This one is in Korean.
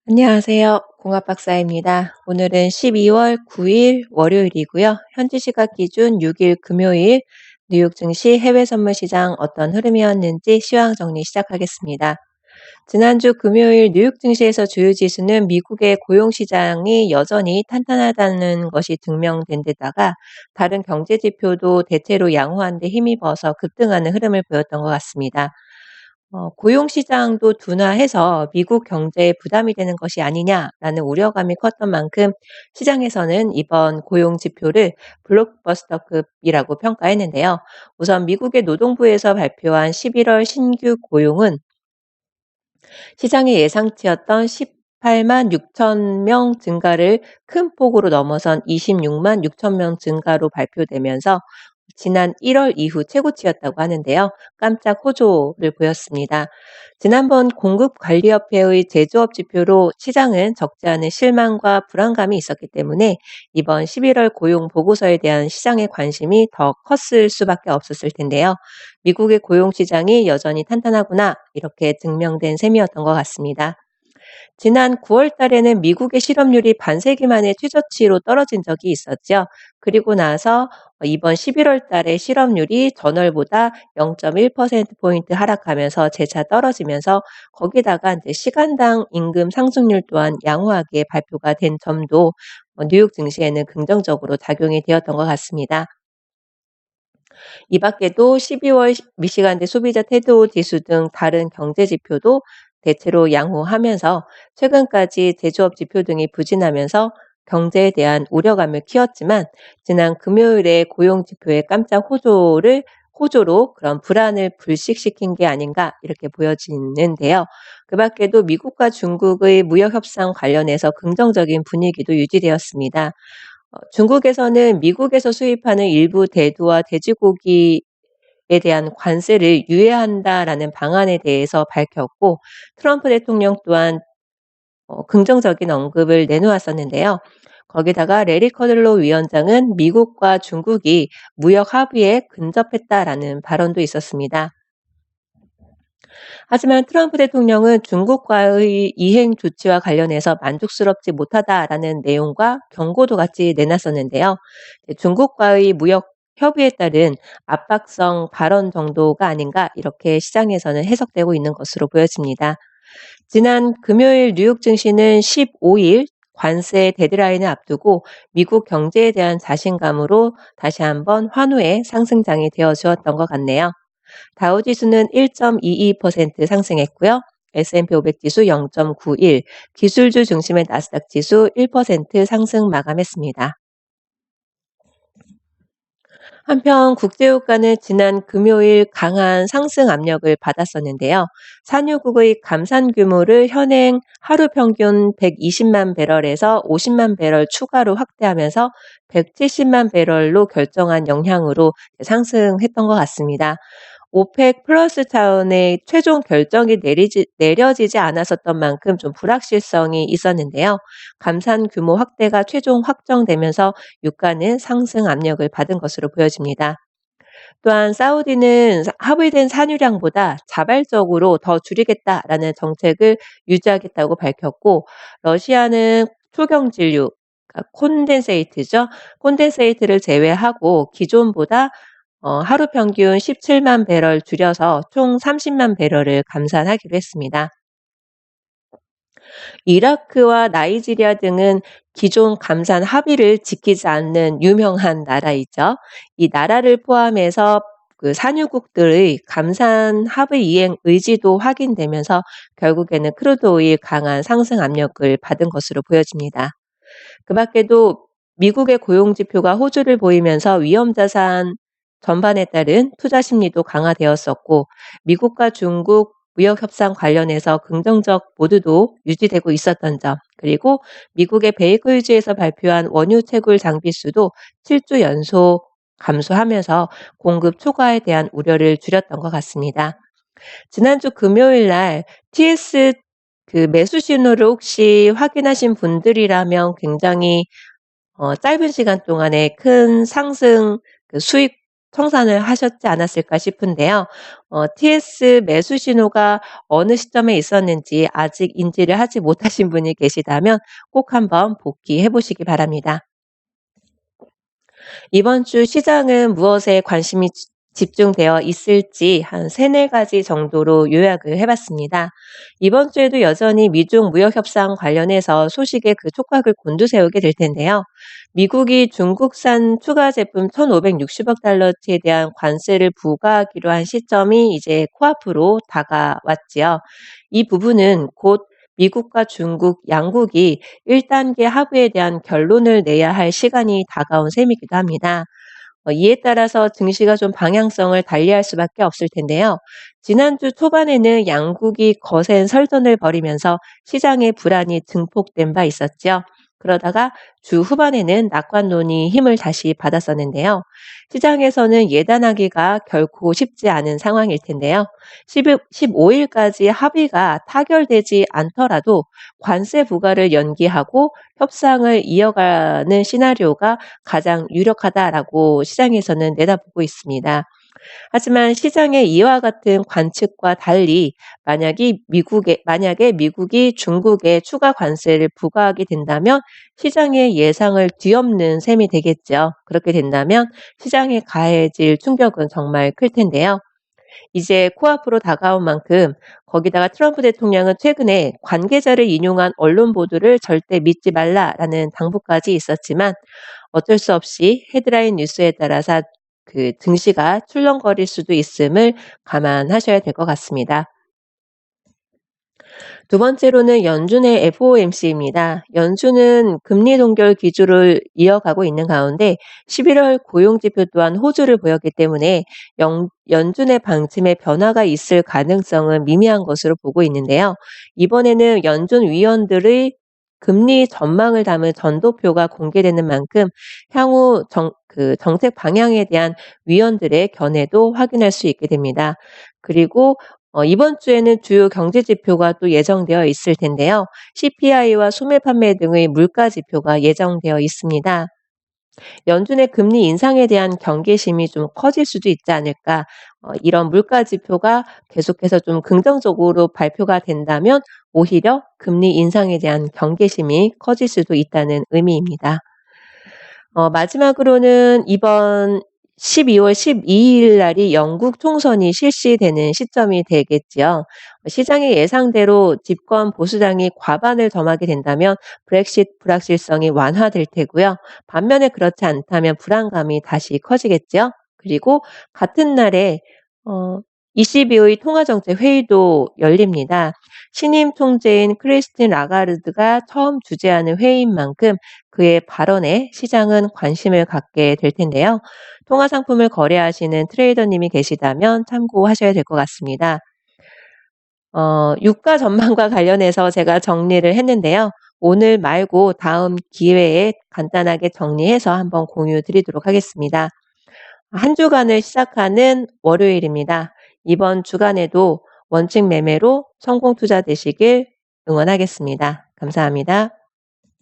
안녕하세요. 공합박사입니다. 오늘은 12월 9일 월요일이고요. 현지 시각 기준 6일 금요일 뉴욕 증시 해외 선물 시장 어떤 흐름이었는지 시황 정리 시작하겠습니다. 지난주 금요일 뉴욕 증시에서 주요 지수는 미국의 고용 시장이 여전히 탄탄하다는 것이 증명된 데다가 다른 경제 지표도 대체로 양호한 데 힘입어서 급등하는 흐름을 보였던 것 같습니다. 고용 시장도 둔화해서 미국 경제에 부담이 되는 것이 아니냐라는 우려감이 컸던 만큼 시장에서는 이번 고용 지표를 블록버스터급이라고 평가했는데요. 우선 미국의 노동부에서 발표한 11월 신규 고용은 시장의 예상치였던 18만 6천 명 증가를 큰 폭으로 넘어선 26만 6천 명 증가로 발표되면서 지난 1월 이후 최고치였다고 하는데요. 깜짝 호조를 보였습니다. 지난번 공급관리협회의 제조업 지표로 시장은 적지 않은 실망과 불안감이 있었기 때문에 이번 11월 고용 보고서에 대한 시장의 관심이 더 컸을 수밖에 없었을 텐데요. 미국의 고용 시장이 여전히 탄탄하구나 이렇게 증명된 셈이었던 것 같습니다. 지난 9월 달에는 미국의 실업률이 반세기 만에 최저치로 떨어진 적이 있었죠. 그리고 나서 이번 11월 달에 실업률이 전월보다 0.1%포인트 하락하면서 재차 떨어지면서 거기다가 이제 시간당 임금 상승률 또한 양호하게 발표가 된 점도 뉴욕 증시에는 긍정적으로 작용이 되었던 것 같습니다. 이 밖에도 12월 미시간대 소비자 태도 지수 등 다른 경제 지표도 대체로 양호하면서 최근까지 제조업 지표 등이 부진하면서 경제에 대한 우려감을 키웠지만 지난 금요일에 고용 지표의 깜짝 호조로 그런 불안을 불식시킨 게 아닌가 이렇게 보여지는데요. 그 밖에도 미국과 중국의 무역 협상 관련해서 긍정적인 분위기도 유지되었습니다. 중국에서는 미국에서 수입하는 일부 대두와 돼지고기에 대한 관세를 유예한다라는 방안에 대해서 밝혔고 트럼프 대통령 또한 긍정적인 언급을 내놓았었는데요. 거기다가 레리 커들로 위원장은 미국과 중국이 무역 합의에 근접했다라는 발언도 있었습니다. 하지만 트럼프 대통령은 중국과의 이행 조치와 관련해서 만족스럽지 못하다라는 내용과 경고도 같이 내놨었는데요. 중국과의 무역 협의에 따른 압박성 발언 정도가 아닌가 이렇게 시장에서는 해석되고 있는 것으로 보여집니다. 지난 금요일 뉴욕 증시는 15일 관세 데드라인을 앞두고 미국 경제에 대한 자신감으로 다시 한번 환호의 상승장이 되어 주었던 것 같네요. 다우지수는 1.22% 상승했고요. S&P 500 지수 0.91, 기술주 중심의 나스닥 지수 1% 상승 마감했습니다. 한편 국제유가는 지난 금요일 강한 상승 압력을 받았었는데요. 산유국의 감산 규모를 현행 하루 평균 120만 배럴에서 50만 배럴 추가로 확대하면서 170만 배럴로 결정한 영향으로 상승했던 것 같습니다. 오펙 플러스 차원의 최종 결정이 내려지지 않았었던 만큼 좀 불확실성이 있었는데요. 감산 규모 확대가 최종 확정되면서 유가는 상승 압력을 받은 것으로 보여집니다. 또한 사우디는 합의된 산유량보다 자발적으로 더 줄이겠다라는 정책을 유지하겠다고 밝혔고 러시아는 초경질유 그러니까 콘덴세이트죠. 콘덴세이트를 제외하고 기존보다 하루 평균 17만 배럴 줄여서 총 30만 배럴을 감산하기로 했습니다. 이라크와 나이지리아 등은 기존 감산 합의를 지키지 않는 유명한 나라이죠. 이 나라를 포함해서 그 산유국들의 감산 합의 이행 의지도 확인되면서 결국에는 크루드 오일 강한 상승 압력을 받은 것으로 보여집니다. 그 밖에도 미국의 고용 지표가 호주를 보이면서 위험 자산 전반에 따른 투자 심리도 강화되었었고 미국과 중국 무역 협상 관련해서 긍정적 모드도 유지되고 있었던 점, 그리고 미국의 베이커유지에서 발표한 원유 채굴 장비 수도 7주 연속 감소하면서 공급 초과에 대한 우려를 줄였던 것 같습니다. 지난주 금요일 날 TS 그 매수 신호를 혹시 확인하신 분들이라면 굉장히 짧은 시간 동안에 큰 상승 수익 청산을 하셨지 않았을까 싶은데요. TS 매수 신호가 어느 시점에 있었는지 아직 인지를 하지 못하신 분이 계시다면 꼭 한번 복귀해 보시기 바랍니다. 이번 주 시장은 무엇에 관심이 집중되어 있을지 한 세네 가지 정도로 요약을 해 봤습니다. 이번 주에도 여전히 미중 무역 협상 관련해서 소식에 그 촉각을 곤두세우게 될 텐데요. 미국이 중국산 추가 제품 1,560억 달러치에 대한 관세를 부과하기로 한 시점이 이제 코앞으로 다가왔지요. 이 부분은 곧 미국과 중국 양국이 1단계 합의에 대한 결론을 내야 할 시간이 다가온 셈이기도 합니다. 이에 따라서 증시가 좀 방향성을 달리할 수밖에 없을 텐데요. 지난주 초반에는 양국이 거센 설전을 벌이면서 시장의 불안이 증폭된 바 있었죠. 그러다가 주 후반에는 낙관론이 힘을 다시 받았었는데요. 시장에서는 예단하기가 결코 쉽지 않은 상황일 텐데요. 15일까지 합의가 타결되지 않더라도 관세 부과를 연기하고 협상을 이어가는 시나리오가 가장 유력하다라고 시장에서는 내다보고 있습니다. 하지만 시장의 이와 같은 관측과 달리 만약에 미국이 중국에 추가 관세를 부과하게 된다면 시장의 예상을 뒤엎는 셈이 되겠죠. 그렇게 된다면 시장에 가해질 충격은 정말 클 텐데요. 이제 코앞으로 다가온 만큼 거기다가 트럼프 대통령은 최근에 관계자를 인용한 언론 보도를 절대 믿지 말라라는 당부까지 있었지만 어쩔 수 없이 헤드라인 뉴스에 따라서 그 증시가 출렁거릴 수도 있음을 감안하셔야 될 것 같습니다. 두 번째로는 연준의 FOMC입니다. 연준은 금리 동결 기조를 이어가고 있는 가운데 11월 고용 지표 또한 호조를 보였기 때문에 연준의 방침에 변화가 있을 가능성은 미미한 것으로 보고 있는데요. 이번에는 연준 위원들의 금리 전망을 담은 전도표가 공개되는 만큼 향후 정책 방향에 대한 위원들의 견해도 확인할 수 있게 됩니다. 그리고 이번 주에는 주요 경제 지표가 또 예정되어 있을 텐데요. CPI와 소매 판매 등의 물가 지표가 예정되어 있습니다. 연준의 금리 인상에 대한 경계심이 좀 커질 수도 있지 않을까. 이런 물가 지표가 계속해서 좀 긍정적으로 발표가 된다면 오히려 금리 인상에 대한 경계심이 커질 수도 있다는 의미입니다. 마지막으로는 이번 12월 12일 날이 영국 총선이 실시되는 시점이 되겠지요. 시장의 예상대로 집권 보수당이 과반을 점하게 된다면 브렉시트 불확실성이 완화될 테고요. 반면에 그렇지 않다면 불안감이 다시 커지겠죠. 그리고 같은 날에 ECB의 통화정책 회의도 열립니다. 신임 총재인 크리스틴 라가르드가 처음 주재하는 회의인 만큼 그의 발언에 시장은 관심을 갖게 될 텐데요. 통화 상품을 거래하시는 트레이더님이 계시다면 참고하셔야 될 것 같습니다. 유가 전망과 관련해서 제가 정리를 했는데요. 오늘 말고 다음 기회에 간단하게 정리해서 한번 공유 드리도록 하겠습니다. 한 주간을 시작하는 월요일입니다. 이번 주간에도 원칙 매매로 성공 투자 되시길 응원하겠습니다. 감사합니다.